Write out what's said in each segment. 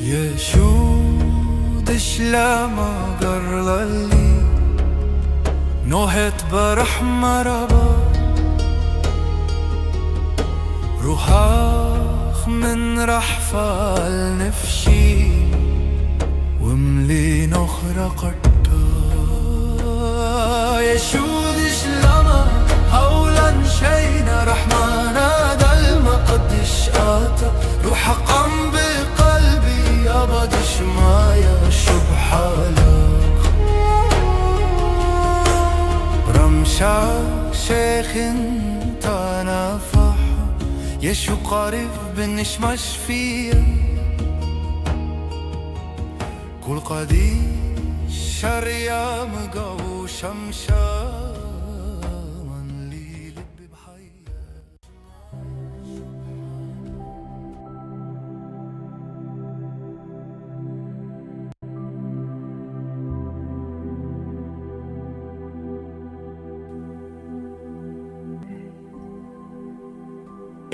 يشود 𤤉𤄄𤅄𝐄 نوهت برحمة ربا روحاخ من رحفة نفشي وملي نخرى قطة يشود 𤤉𤄄𝅄 هولا شينا رحمانا دلما قدش آتا روح قم بقلبي يابدش مايا شبحالك رمشا شيخ انت نافح يشو قريب بنشمش فيا كل قديش شريا مقو شمشا من لي لبي بحيا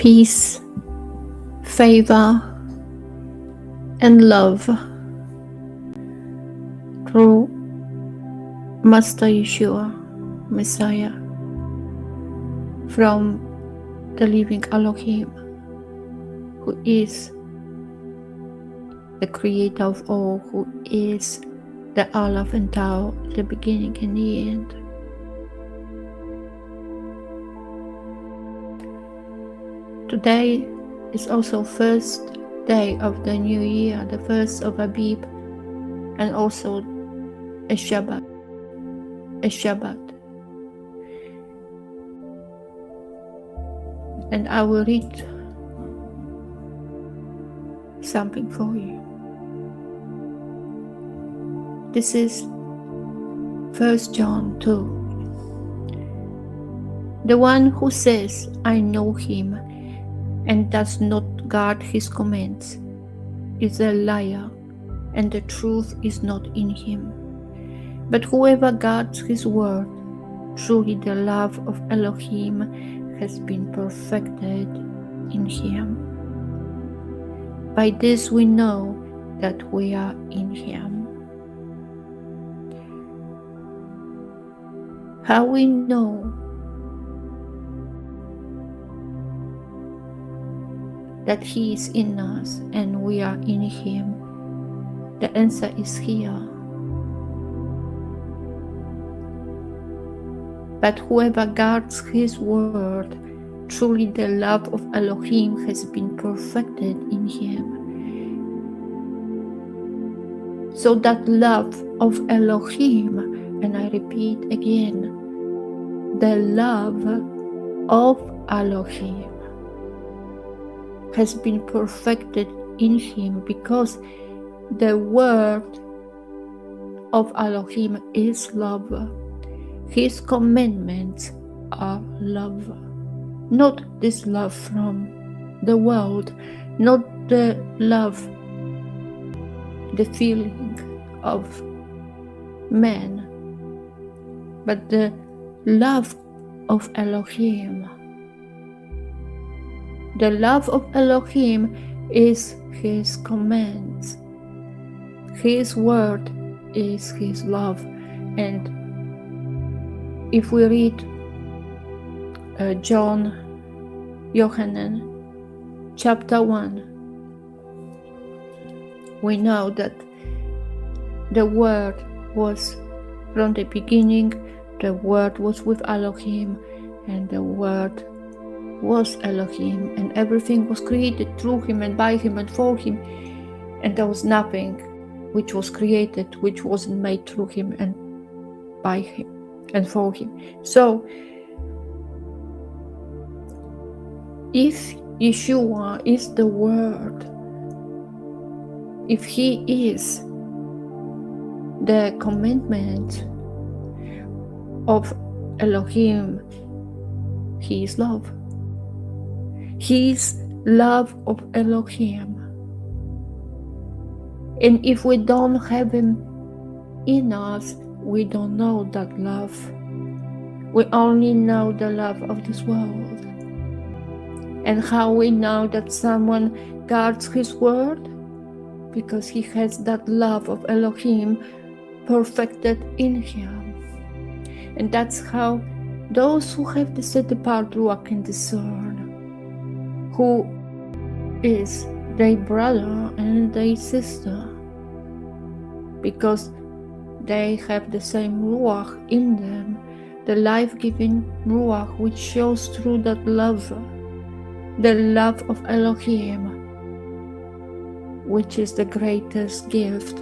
Peace, favor, and love through Master Yeshua, Messiah, from the living Elohim, who is the creator of all, who is the Aleph and Tau, the beginning and the end. Today is also first day of the new year, the first of Abib, and also a Shabbat. And I will read something for you. This is 1 John 2. The one who says, I know him, and does not guard his commands is a liar, and the truth is not in him. But whoever guards his word, truly the love of Elohim has been perfected in him. By this we know that we are in him. How we know? That he is in us and we are in him. The answer is here. But whoever guards his word, truly the love of Elohim has been perfected in him. So that love of Elohim, and I repeat again, the love of Elohim has been perfected in him, because the word of Elohim is love. His commandments are love. Not this love from the world, not the love, the feeling of man, but the love of Elohim. The love of Elohim is his commands. His word is his love. And if we read John 𝐤𝐄𝐄 chapter 1, we know that the word was from the beginning, the word was with Elohim, and the word was Elohim, and everything was created through him and by him and for him, and there was nothing which was created which wasn't made through him and by him and for him. So if Yeshua is the word, if he is the commandment of Elohim, he is love. He is love of Elohim. And if we don't have him in us, we don't know that love. We only know the love of this world. And how we know that someone guards his word? because he has that love of Elohim perfected in him. And that's how those who have the set apart ruach can discern who is their brother and their sister, because they have the same ruach in them, the life-giving ruach which shows through that love, the love of Elohim, which is the greatest gift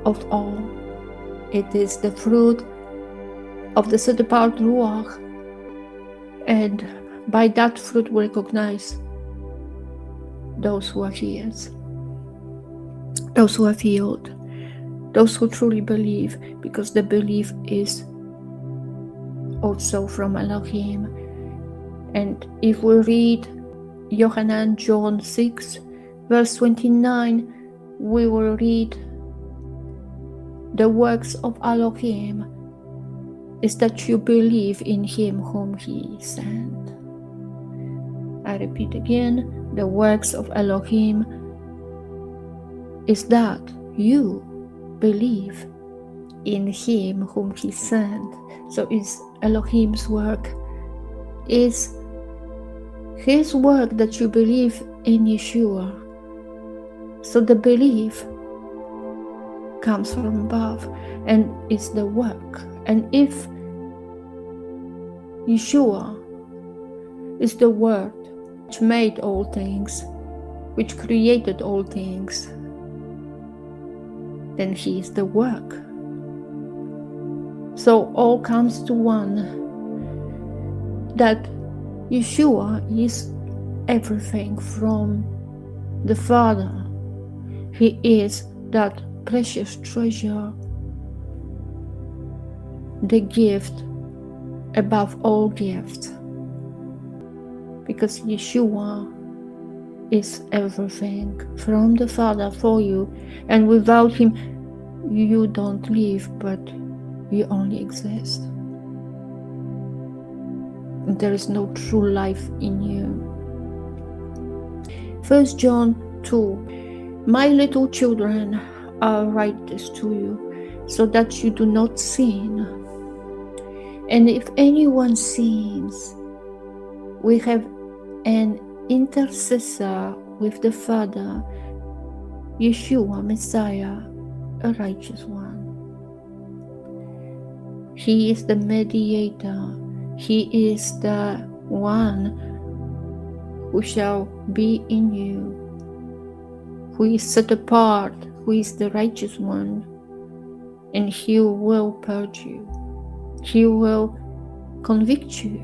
of all. It is the fruit of the set apart ruach, and by that fruit we recognize those who are his, those who are filled, those who truly believe, because the belief is also from Elohim. And if we read John 6 verse 29, we will read the works of Elohim is that you believe in him whom he sent. I repeat again, the works of Elohim is that you believe in him whom he sent. So it's Elohim's work, is his work that you believe in Yeshua. So the belief comes from above, and it's the work. And if Yeshua is the Word which made all things, which created all things, then he is the work. So all comes to one, that Yeshua is everything from the Father. He is that precious treasure, the gift above all gifts, because Yeshua is everything from the Father for you, and without him you don't live, but you only exist. There is no true life in you. 1 John 2, my little children, I write this to you, so that you do not sin. And if anyone sins, we have an intercessor with the Father, Yeshua, Messiah, a righteous one. He is the mediator. He is the one who shall be in you, who is set apart, who is the righteous one, and he will purge you. He will convict you,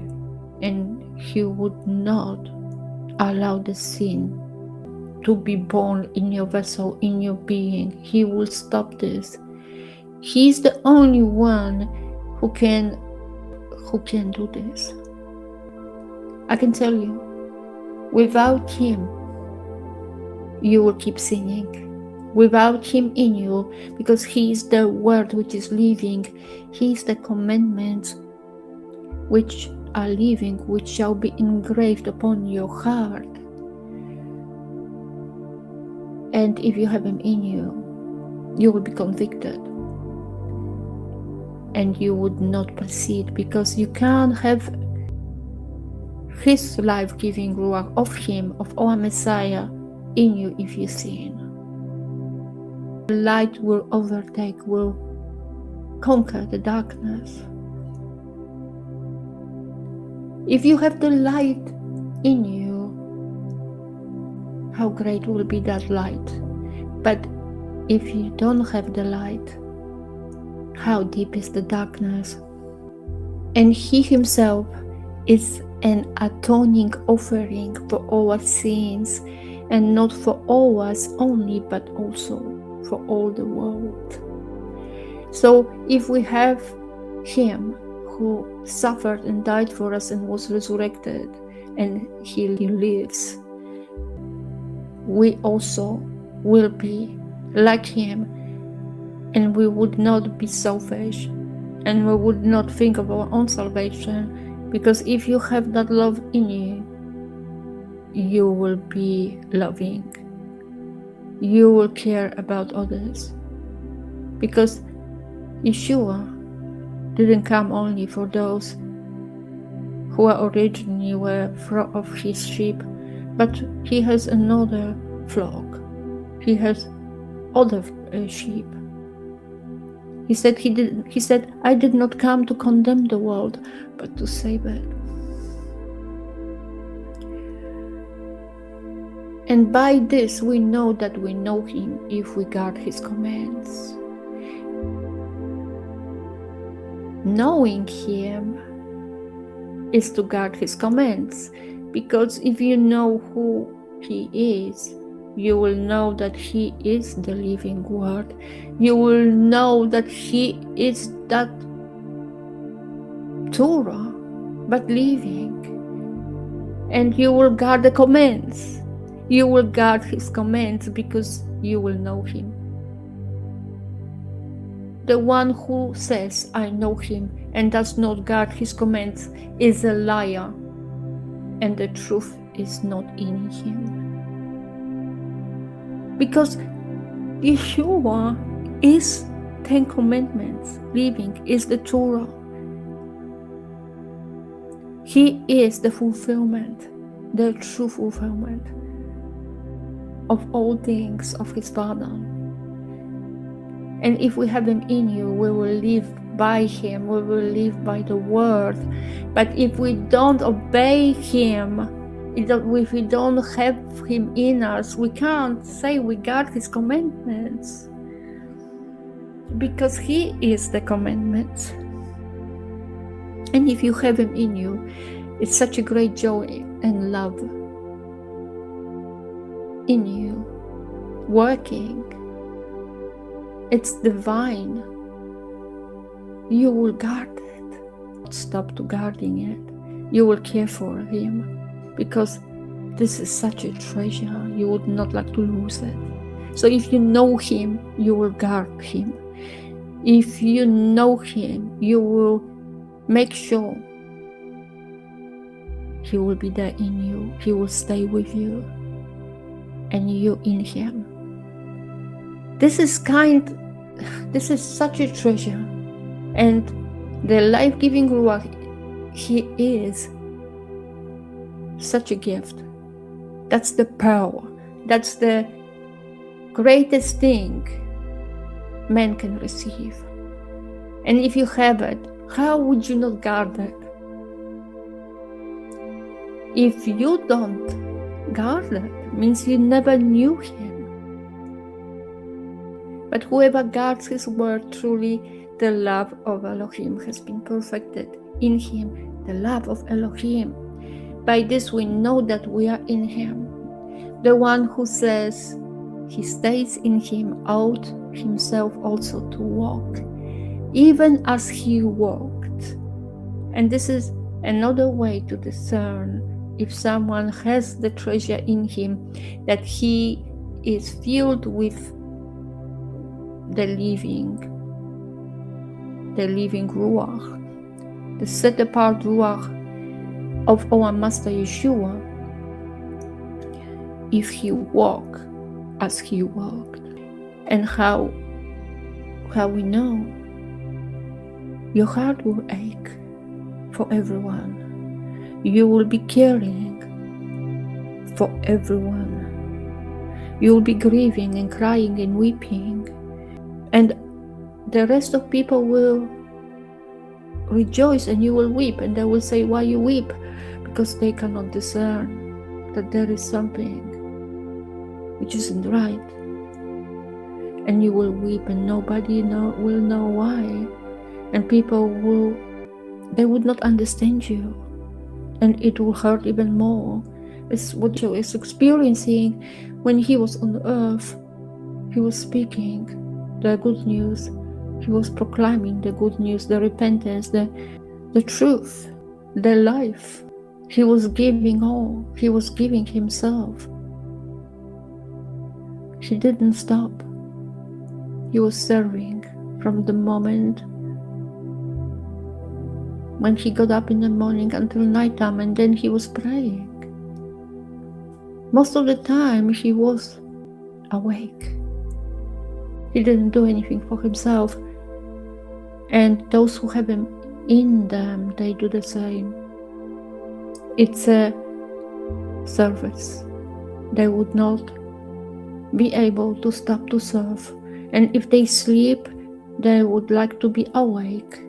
and he would not allow the sin to be born in your vessel, in your being. He will stop this. He is the only one who can do this. I can tell you, without him, you will keep sinning. Without him in you, because he is the word which is living, he is the commandments which are living, which shall be engraved upon your heart. And if you have him in you, you will be convicted, and you would not proceed, because you can't have his life-giving ruach of him, of our Messiah, in you if you sin. The light will overtake, will conquer the darkness. If you have the light in you, how great will be that light. But if you don't have the light, how deep is the darkness? And he himself is an atoning offering for our sins, and not for ours only, but also for all the world. So if we have him who suffered and died for us and was resurrected, and he lives, we also will be like him, and we would not be selfish, and we would not think of our own salvation, because if you have that love in you, you will be loving you will care about others. Because Yeshua didn't come only for those who originally were of his sheep, but he has another flock. He has other sheep. He said, I did not come to condemn the world, but to save it. And by this we know that we know him if we guard his commands. Knowing him is to guard his commands, because if you know who he is, you will know that he is the living word. You will know that he is that Torah, but living. And you will guard the commands. You will guard his commands because you will know him. The one who says, I know him, and does not guard his commands is a liar, and the truth is not in him. Because Yeshua is 10 Commandments, living, is the Torah. He is the fulfillment, the true fulfillment of all things of his Father. And if we have him in you, we will live by him, we will live by the word. But if we don't obey him, if we don't have him in us, we can't say we guard his commandments, because he is the commandments. And if you have him in you, it's such a great joy and love in you, working. It's divine. You will guard it. Stop to guarding it. You will care for him, because this is such a treasure. You would not like to lose it. So if you know him, you will guard him. If you know him, you will make sure he will be there in you. He will stay with you, and you in him. This is such a treasure. And the life-giving Ruach, he is such a gift. That's the power. That's the greatest thing man can receive. And if you have it, how would you not guard it? If you don't guard it, means you never knew him. But whoever guards his word, truly the love of Elohim has been perfected in him, the love of Elohim. By this we know that we are in him. The one who says he stays in him ought himself also to walk, even as he walked. And this is another way to discern if someone has the treasure in him, that he is filled with the living Ruach, the set apart Ruach of our Master Yeshua, if he walk as he walked. And how we know? Your heart will ache for everyone. You will be caring for everyone. You will be grieving and crying and weeping. And the rest of people will rejoice and you will weep, and they will say, why you weep? Because they cannot discern that there is something which isn't right. And you will weep and nobody will know why. And people they would not understand you. And it will hurt even more. It's what he was experiencing when he was on earth. He was speaking the good news. He was proclaiming the good news, the repentance, the truth, the life. He was giving all. He was giving himself. He didn't stop. He was serving from the moment when he got up in the morning until nighttime, and then he was praying. Most of the time he was awake. He didn't do anything for himself. And those who have him in them, they do the same. It's a service. They would not be able to stop to serve. And if they sleep, they would like to be awake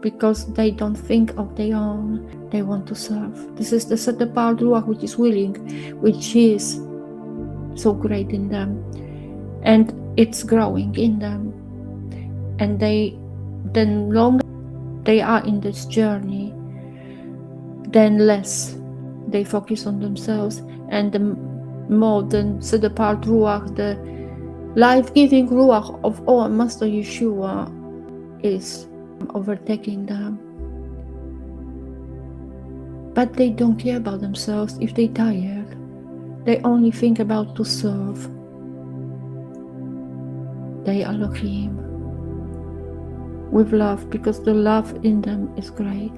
because they don't think of their own. They want to serve. This is the set apart ruach which is willing, which is so great in them. And it's growing in them. And the longer they are in this journey, then less they focus on themselves, and the more than set apart ruach, the life-giving ruach of our Master Yeshua is overtaking them. But they don't care about themselves. If they're tired, they only think about to serve the Elohim with love, because the love in them is great.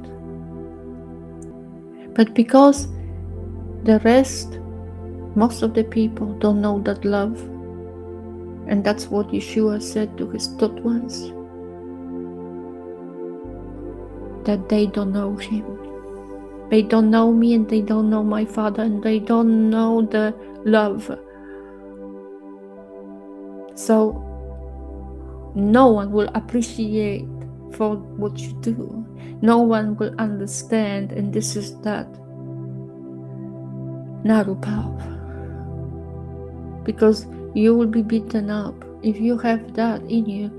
But because the rest, most of the people don't know that love, and that's what Yeshua said to his taught ones, that they don't know him. They don't know me, and they don't know my Father, and they don't know the love. So no one will appreciate for what you do. No one will understand, and this is that narrow path. Because you will be beaten up. If you have that in you,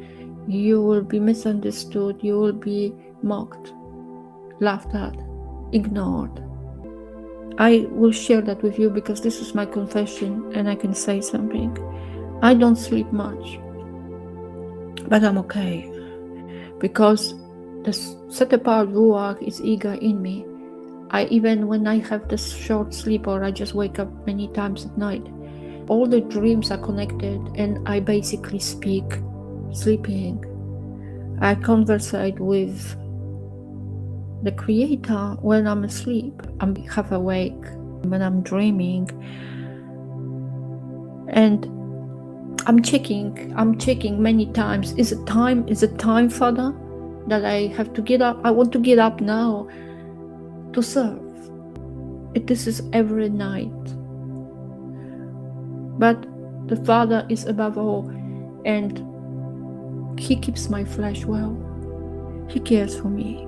you will be misunderstood, you will be mocked, laughed at, ignored. I will share that with you because this is my confession and I can say something. I don't sleep much, but I'm okay, because the set apart ruach is eager in me. Even when I have this short sleep or I just wake up many times at night, all the dreams are connected, and I basically speak sleeping. I conversate with the Creator when I'm asleep. I'm half awake when I'm dreaming, and I'm checking many times. Is it time, Father, that I have to get up? I want to get up now to serve. This is every night. But the Father is above all, and He keeps my flesh well. He cares for me.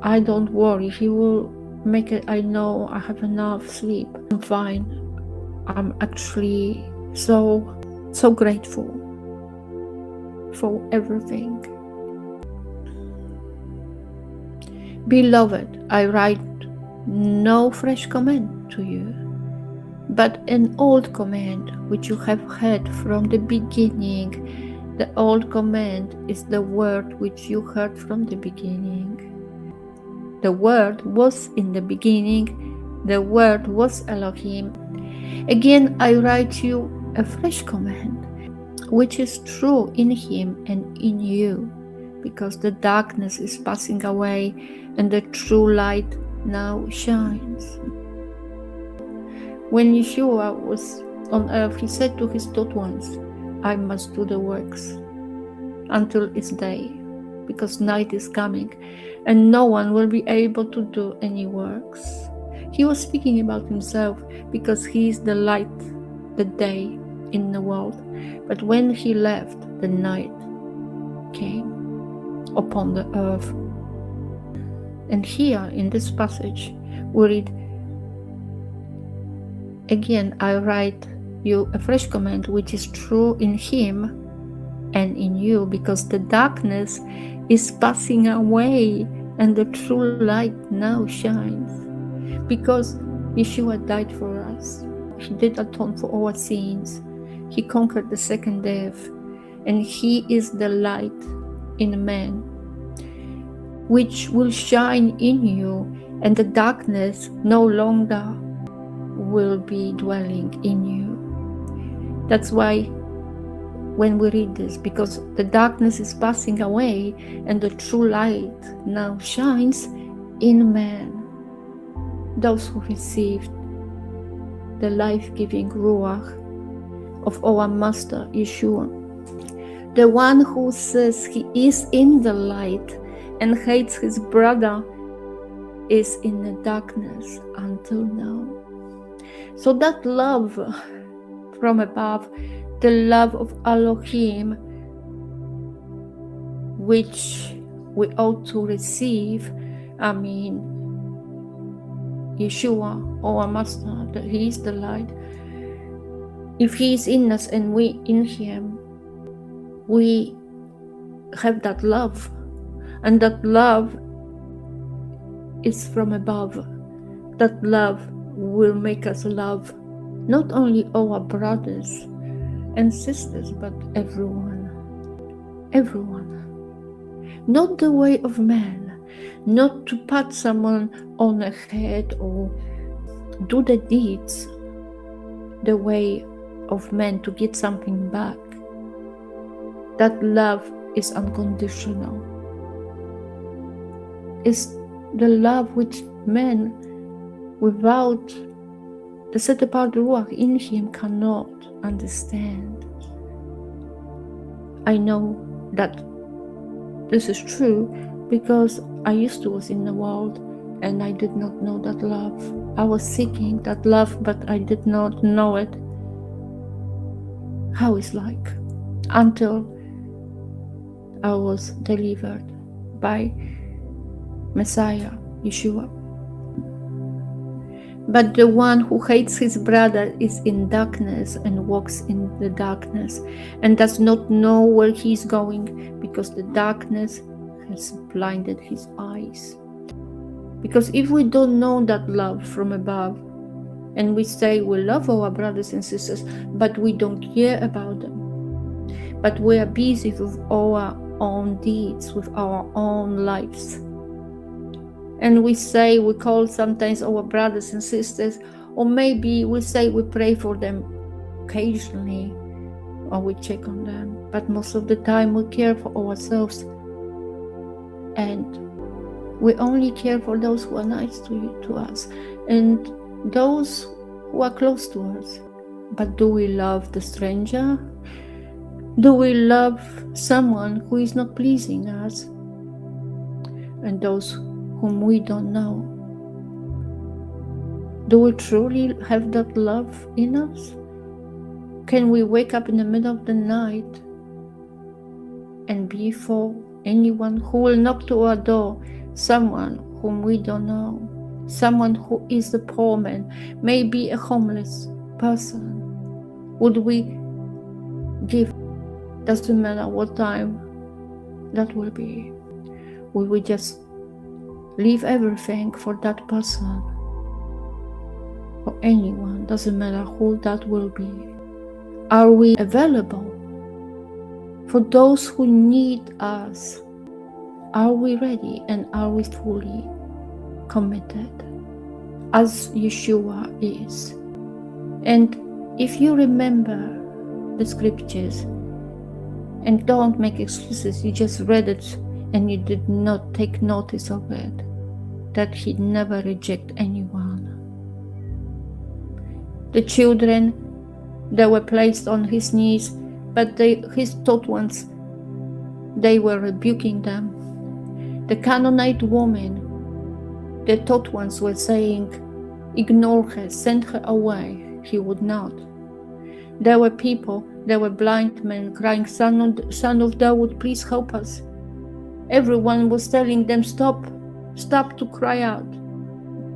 I don't worry. He will make it. I know I have enough sleep. I'm fine. I'm actually so grateful for everything. Beloved, I write no fresh command to you, but an old command which you have heard from the beginning. The old command is the word which you heard from the beginning. The word was in the beginning. The word was Elohim. Again, I write you a fresh command, which is true in him and in you, because the darkness is passing away and the true light now shines. When Yeshua was on earth, he said to his taught ones, I must do the works until it's day, because night is coming and no one will be able to do any works. He was speaking about himself because he is the light, the day in the world. But when he left, the night came upon the earth. And here in this passage we read, again, I write you a fresh command which is true in him and in you, because the darkness is passing away and the true light now shines. Because Yeshua died for us. He did atone for our sins. He conquered the second death, and he is the light in man, which will shine in you, and the darkness no longer will be dwelling in you. That's why when we read this, because the darkness is passing away and the true light now shines in man, those who received the life-giving Ruach of our Master Yeshua. The one who says he is in the light and hates his brother is in the darkness until now. So that love from above, the love of Elohim, which we ought to receive, Yeshua, our Master, that he is the light. If he is in us and we in him, we have that love, and that love is from above. That love will make us love not only our brothers and sisters, but everyone. Not the way of man, not to pat someone on the head or do the deeds the way of men to get something back. That love is unconditional. It's the love which men without the set apart Ruach in him cannot understand. I know that this is true because I used to was in the world and I did not know that love. I was seeking that love, but I did not know it. How it's like until I was delivered by Messiah, Yeshua. But the one who hates his brother is in darkness and walks in the darkness and does not know where he is going, because the darkness has blinded his eyes. Because if we don't know that love from above, and we say we love our brothers and sisters, but we don't care about them, but we are busy with our own deeds, with our own lives, and we say we call sometimes our brothers and sisters, or maybe we say we pray for them occasionally, or we check on them, but most of the time we care for ourselves, and we only care for those who are nice to us and those who are close to us. But do we love the stranger? Do we love someone who is not pleasing us? And those whom we don't know? Do we truly have that love in us? Can we wake up in the middle of the night and be for anyone who will knock to our door, someone whom we don't know, someone who is a poor man, maybe a homeless person? Would we give? Doesn't matter what time that will be. Will we just leave everything for that person? For anyone, doesn't matter who that will be. Are we available for those who need us? Are we ready and are we fully committed as Yeshua is? And if you remember the scriptures and don't make excuses, you just read it and you did not take notice of it, that he never reject anyone. The children, they were placed on his knees, but his taught ones, they were rebuking them. The Canaanite woman, the taught ones were saying, ignore her, send her away. He would not. There were people, there were blind men crying, Son of Dawood, please help us. Everyone was telling them, stop to cry out.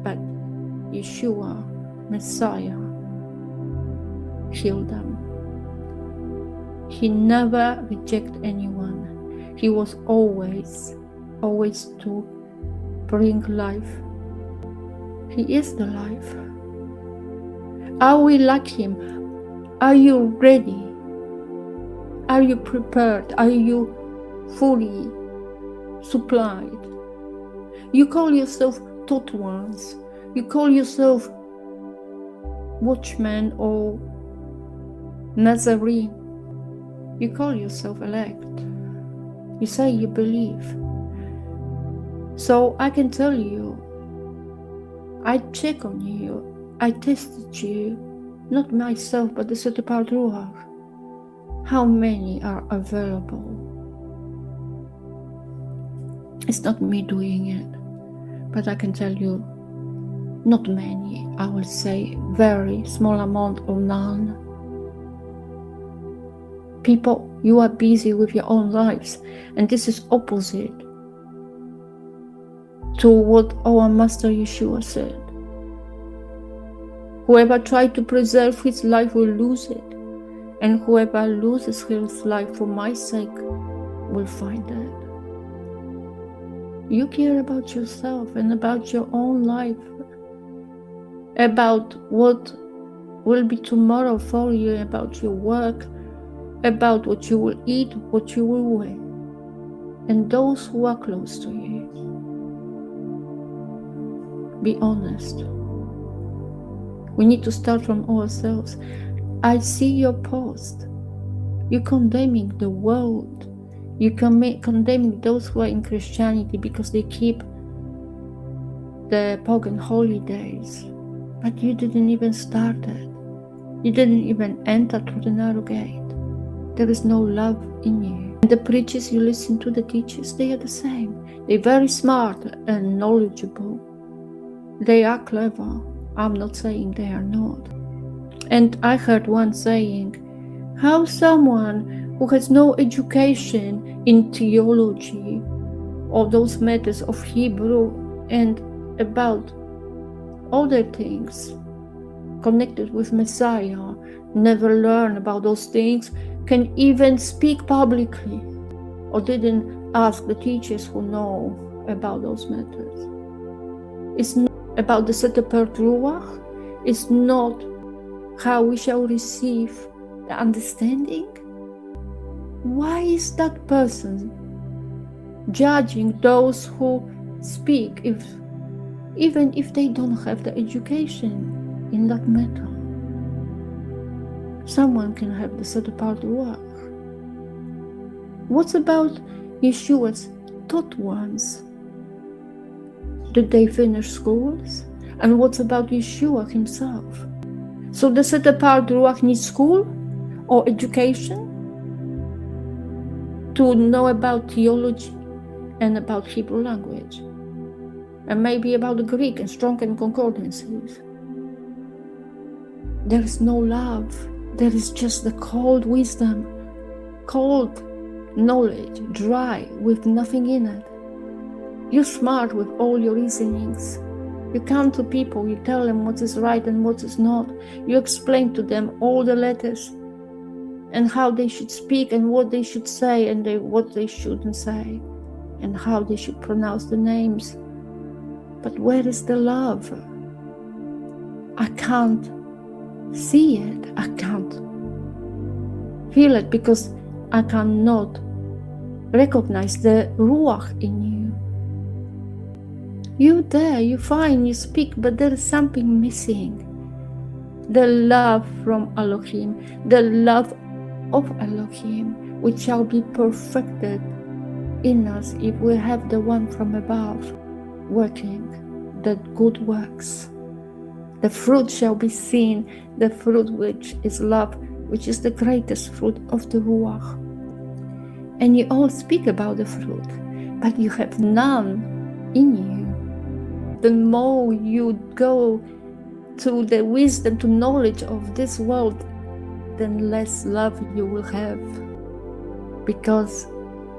But Yeshua, Messiah, healed them. He never rejected anyone. He was always to bring life. He is the life. Are we like him? Are you ready? Are you prepared? Are you fully supplied? You call yourself taught ones. You call yourself watchman or Nazarene. You call yourself elect. You say you believe. So I can tell you, I check on you, I tested you, not myself, but the set apart Ruach. How many are available? It's not me doing it, but I can tell you, not many. I will say very small amount or none. People, you are busy with your own lives, and this is opposite to what our Master Yeshua said. Whoever tries to preserve his life will lose it, and whoever loses his life for my sake will find it. You care about yourself and about your own life, about what will be tomorrow for you, about your work, about what you will eat, what you will wear, and those who are close to you. Be honest. We need to start from ourselves. I see your post. You're condemning the world. You're condemning those who are in Christianity because they keep the pagan holidays. But you didn't even start it. You didn't even enter through the narrow gate. There is no love in you. And the preachers you listen to, the teachers, they are the same. They're very smart and knowledgeable. They are clever. I'm not saying they are not. And I heard one saying, how someone who has no education in theology or those matters of Hebrew and about other things connected with Messiah, never learn about those things, can even speak publicly, or didn't ask the teachers who know about those matters. It's not about the set apart Ruach. It's not how we shall receive the understanding. Why is that person judging those who speak even if they don't have the education in that matter? Someone can have the set apart Ruach. What about Yeshua's taught ones? Did they finish schools? And what about Yeshua himself? So the set apart Ruach needs school or education to know about theology and about Hebrew language, and maybe about the Greek and strong and concordances. There is no love. There is just the cold wisdom, cold knowledge, dry, with nothing in it. You're smart with all your reasonings. You come to people, you tell them what is right and what is not. You explain to them all the letters and how they should speak and what they should say and what they shouldn't say and how they should pronounce the names. But where is the love? I can't see it. I can't feel it because I cannot recognize the Ruach in you. You there, you fine, you speak, but there is something missing. The love from Elohim, the love of Elohim, which shall be perfected in us if we have the one from above working the good works. The fruit shall be seen, the fruit which is love, which is the greatest fruit of the Ruach. And you all speak about the fruit, but you have none in you. The more you go to the wisdom, to knowledge of this world, then less love you will have, because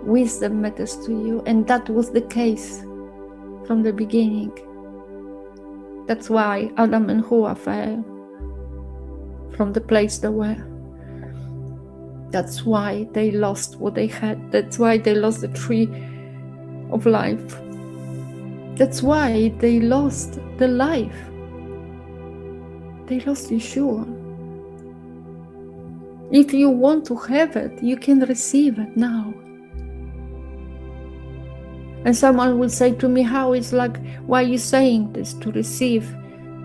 wisdom matters to you, and that was the case from the beginning. That's why Adam and Hua fell from the place they were. That's why they lost what they had. That's why they lost the tree of life. That's why they lost the life. They lost Yeshua. If you want to have it, you can receive it now. And someone will say to me, how is like, why are you saying this? To receive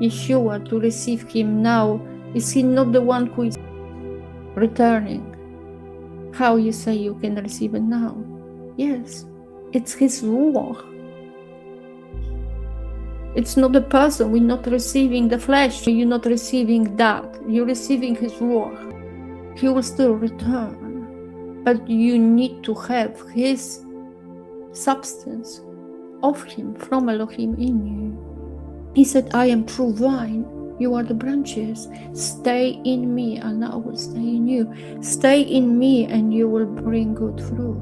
Yeshua, to receive him now, is he not the one who is returning? How you say you can receive it now? Yes, it's his Ruach. It's not the person. We're not receiving the flesh. You're not receiving that. You're receiving His Ruach. He will still return. But you need to have His substance of Him, from Elohim in you. He said, I am true vine. You are the branches. Stay in me and I will stay in you. Stay in me and you will bring good fruit.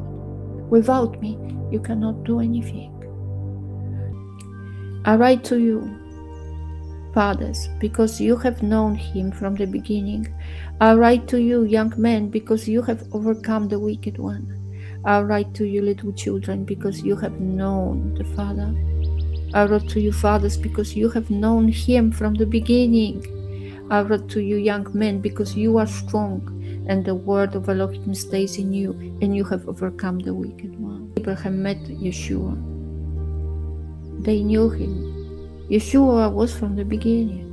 Without me, you cannot do anything. I write to you, fathers, because you have known Him from the beginning. I write to you, young men, because you have overcome the wicked one. I write to you, little children, because you have known the Father. I wrote to you, fathers, because you have known Him from the beginning. I wrote to you, young men, because you are strong, and the word of Elohim stays in you, and you have overcome the wicked one. Abraham met Yeshua. They knew Him. Yeshua was from the beginning.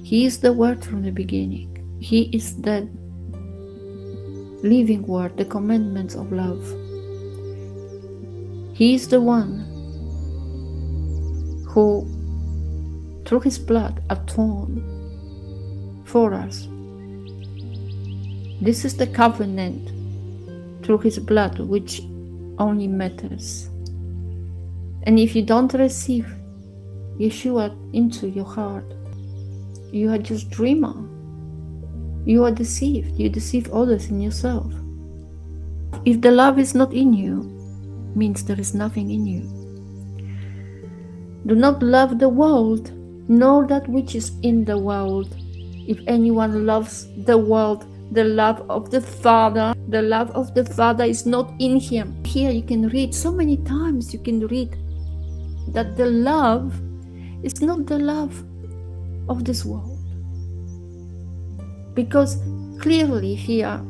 He is the word from the beginning. He is the living word, the commandments of love. He is the one who, through His blood, atoned for us. This is the covenant through His blood which only matters. And if you don't receive Yeshua into your heart, you are just dreamer. You are deceived. You deceive others and yourself. If the love is not in you, means there is nothing in you. Do not love the world, nor that which is in the world. If anyone loves the world, the love of the Father is not in him. Here you can read so many times, you can read that the love is not the love of this world. Because clearly here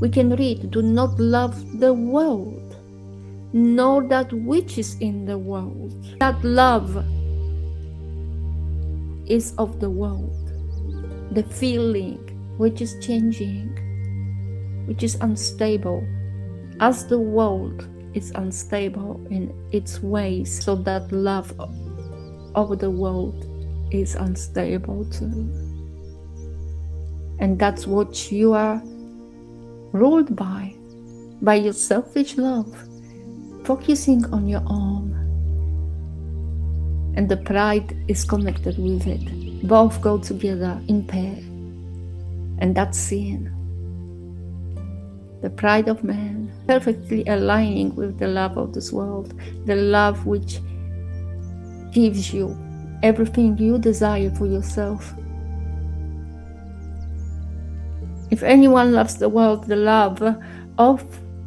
we can read, do not love the world, nor that which is in the world. That love is of the world. The feeling which is changing, which is unstable, as the world is unstable in its ways, so that love of the world is unstable too. And that's what you are ruled by your selfish love, focusing on your own. And the pride is connected with it. Both go together in pair. And that's sin. The pride of man, perfectly aligning with the love of this world, the love which gives you everything you desire for yourself. If anyone loves the world, the love of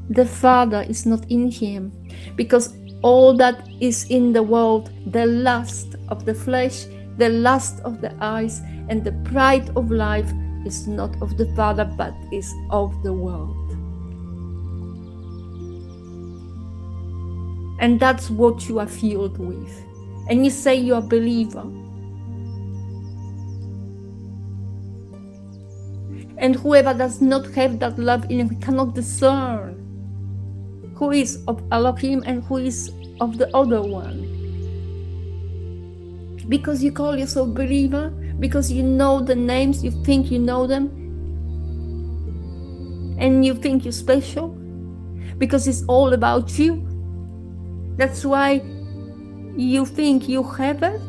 the Father is not in him, because all that is in the world, the lust of the flesh, the lust of the eyes, and the pride of life is not of the Father, but is of the world. And that's what you are filled with. And you say you're a believer. And whoever does not have that love in him cannot discern who is of Elohim and who is of the other one. Because you call yourself believer, because you know the names, you think you know them, and you think you're special, because it's all about you. That's why you think you have it.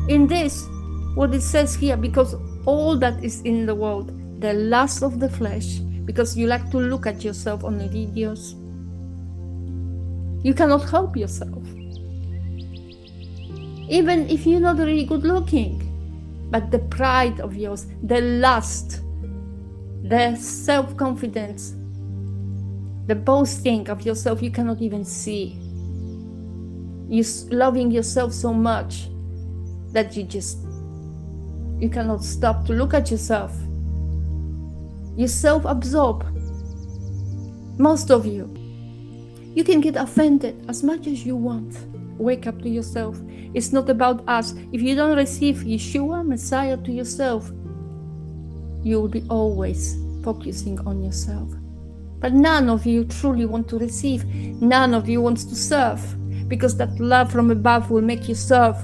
In this, what it says here, because all that is in the world, the lust of the flesh, because you like to look at yourself on the videos, you cannot help yourself. Even if you're not really good looking, but the pride of yours, the lust, the self-confidence, the boasting of yourself, you cannot even see. You're loving yourself so much that you cannot stop to look at yourself. You're self-absorbed. Most of you. You can get offended as much as you want. Wake up to yourself. It's not about us. If you don't receive Yeshua, Messiah, to yourself, you will be always focusing on yourself. But none of you truly want to receive. None of you wants to serve, because that love from above will make you serve.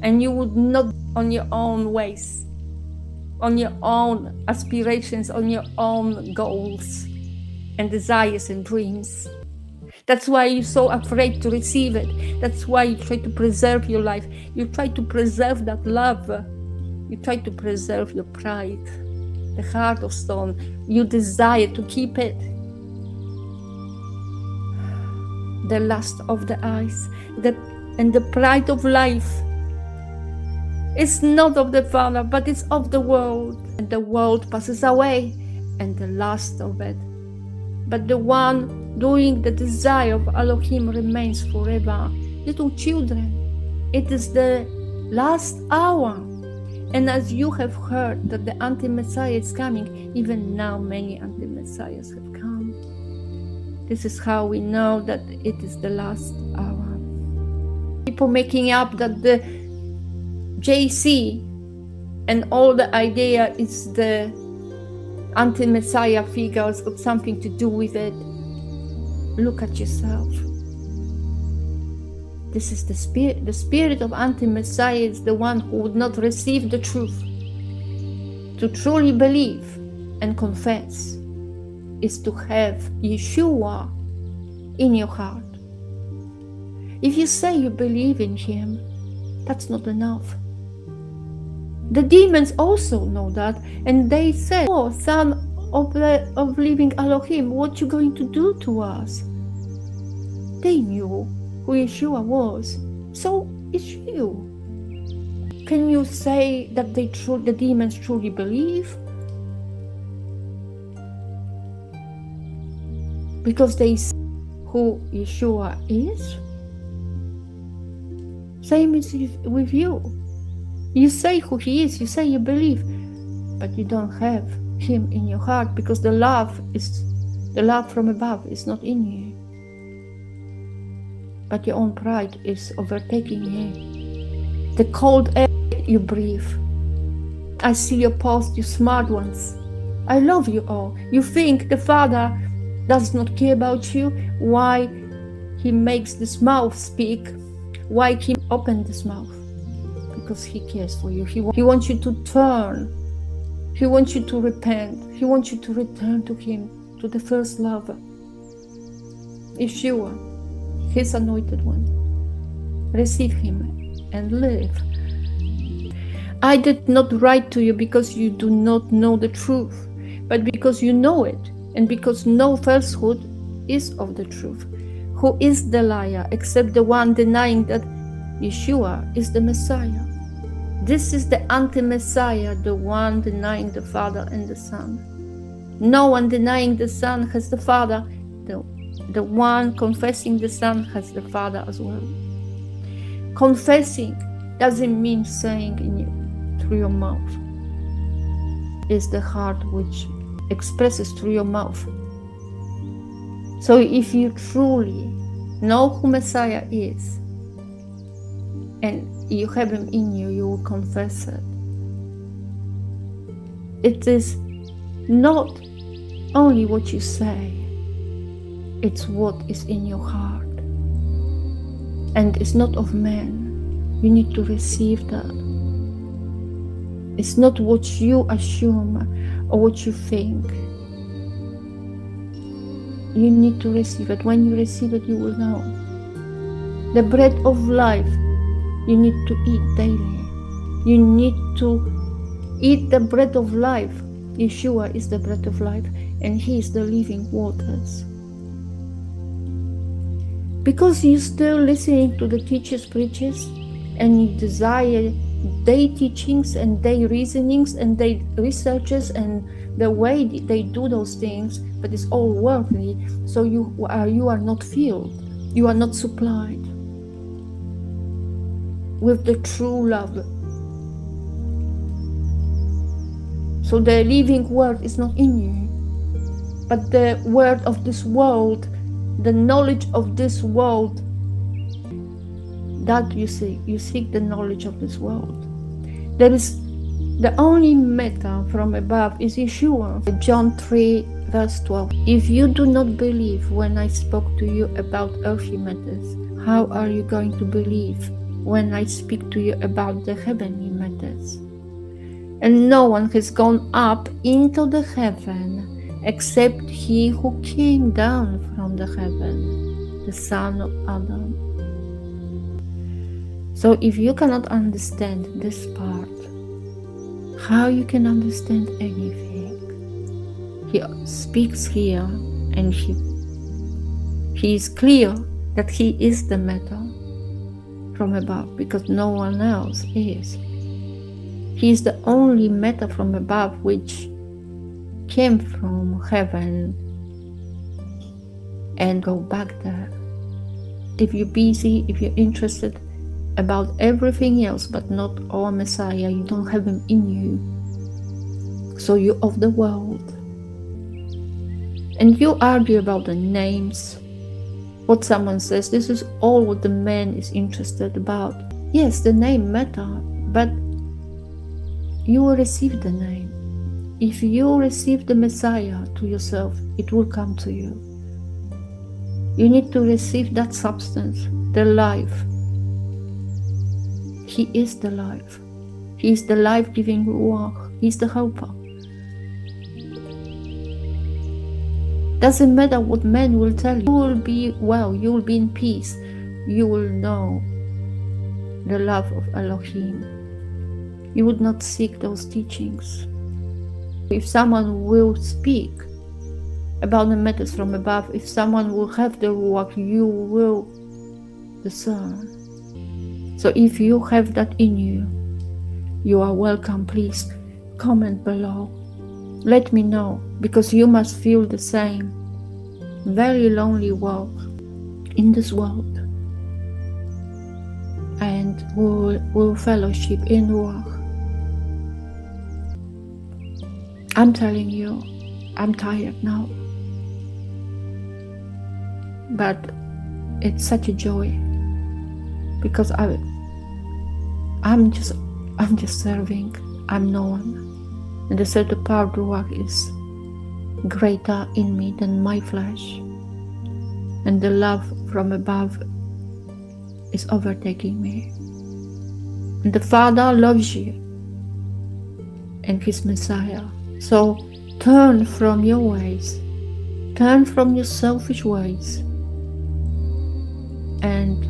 And you would not on your own ways, on your own aspirations, on your own goals and desires and dreams. That's why you're so afraid to receive it. That's why you try to preserve your life. You try to preserve that love. You try to preserve your pride, the heart of stone. You desire to keep it. The lust of the eyes and the pride of life is not of the Father, but it's of the world. And the world passes away, and the lust of it. But the one doing the desire of Elohim remains forever. Little children, it is the last hour. And as you have heard that the anti-Messiah is coming, even now many anti-Messiahs have come. This is how we know that it is the last hour. People making up that the JC and all the idea is the anti-Messiah figure has got something to do with it. Look at yourself. This is the spirit. The spirit of anti-Messiah is the one who would not receive the truth. To truly believe and confess is to have Yeshua in your heart. If you say you believe in him, that's not enough. The demons also know that, and they said, "Oh, son of living Elohim, what you going to do to us?" They knew who Yeshua was. So it's you. Can you say that the demons truly believe? Because they see who Yeshua is? Same is with you. You say who he is, you say you believe, but you don't have him in your heart, because the love from above is not in you. But your own pride is overtaking you. The cold air you breathe. I see your post, you smart ones. I love you all. You think the Father does not care about you? Why he makes this mouth speak? Why he opened this mouth? Because he cares for you. He wants you to turn. He wants you to repent. He wants you to return to him, to the first love. Yeshua, his anointed one. Receive him and live. I did not write to you because you do not know the truth, but because you know it, and because no falsehood is of the truth. Who is the liar except the one denying that Yeshua is the Messiah? This is the anti-Messiah, the one denying the Father and the Son. No one denying the Son has the Father. The one confessing the Son has the Father as well. Confessing doesn't mean saying through your mouth. It's the heart which expresses through your mouth. So if you truly know who Messiah is, and you have him in you, you will confess it. It is not only what you say, it's what is in your heart. And it's not of man. You need to receive that. It's not what you assume or what you think. You need to receive it. When you receive it, you will know. The bread of life you need to eat daily. You need to eat the bread of life. Yeshua is the bread of life, and he is the living waters. Because you're still listening to the teachers, preachers, and you desire their teachings and their reasonings and their researches and the way they do those things, but it's all worldly, so you are not filled, you are not supplied with the true love. So the living word is not in you, but the word of this world, the knowledge of this world, that you seek the knowledge of this world. There is The only meta from above is Yeshua. John 3 verse 12. If you do not believe when I spoke to you about earthly matters, how are you going to believe when I speak to you about the heavenly matters? And no one has gone up into the heaven except he who came down from the heaven, the Son of Adam. So if you cannot understand this part, how you can understand anything? He speaks here and he is clear that he is the matter from above, because no one else is. He is the only matter from above which came from heaven and go back there. If you're busy, if you're interested about everything else but not our Messiah, you don't have him in you. So you're of the world. And you argue about the names, what someone says. This is all what the man is interested about. Yes, the name matter, but you will receive the name. If you receive the Messiah to yourself, it will come to you. You need to receive that substance, the life. He is the life. He is the life-giving Ruach. He is the helper. Doesn't matter what men will tell you. You will be well. You will be in peace. You will know the love of Elohim. You would not seek those teachings. If someone will speak about the matters from above, if someone will have the Ruach, you will discern. So if you have that in you, you are welcome. Please comment below. Let me know, because you must feel the same very lonely walk in this world. And we'll fellowship in Ruach. I'm telling you, I'm tired now. But it's such a joy, because I'm just serving. I'm no one. And the certain part Ruach is greater in me than my flesh. And the love from above is overtaking me. And the Father loves you and his Messiah. So turn from your ways. Turn from your selfish ways. And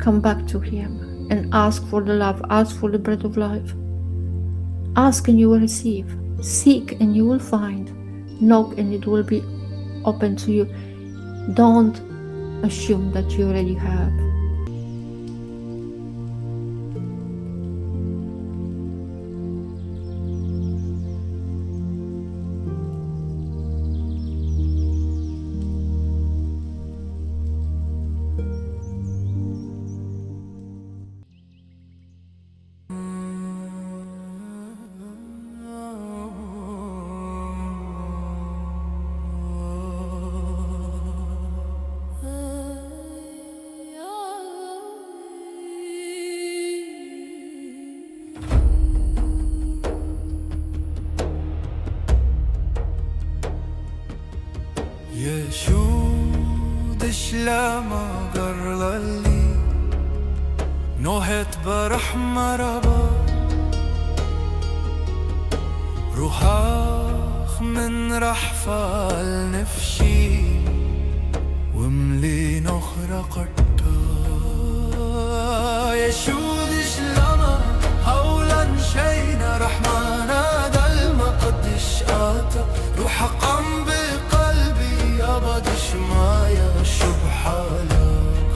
come back to him and ask for the love. Ask for the bread of life. Ask and you will receive. Seek and you will find. Knock and it will be open to you. Don't assume that you already have. يشود 𐤄𐤄𐤄 𝐤𝐄𝐄𝐄 روحاخ من رحفة النفشي وملي نخرى قطة يشود 𤤄𝐄𝐄 هولا شينا رحمانا دل ما قدش آتا روح قم بقلبي أبدش مايا شبحالك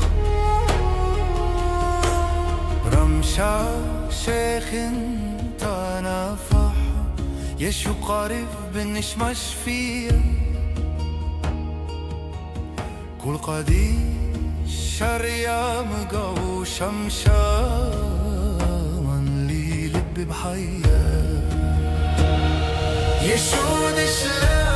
رمشا شيخ انت نافح يشو قريب بنشمش فيا كل قديش 𤤄𝐄𝐄𝐄 شمشا من لي لب بحيا يشود 𤤄𝐄𝐄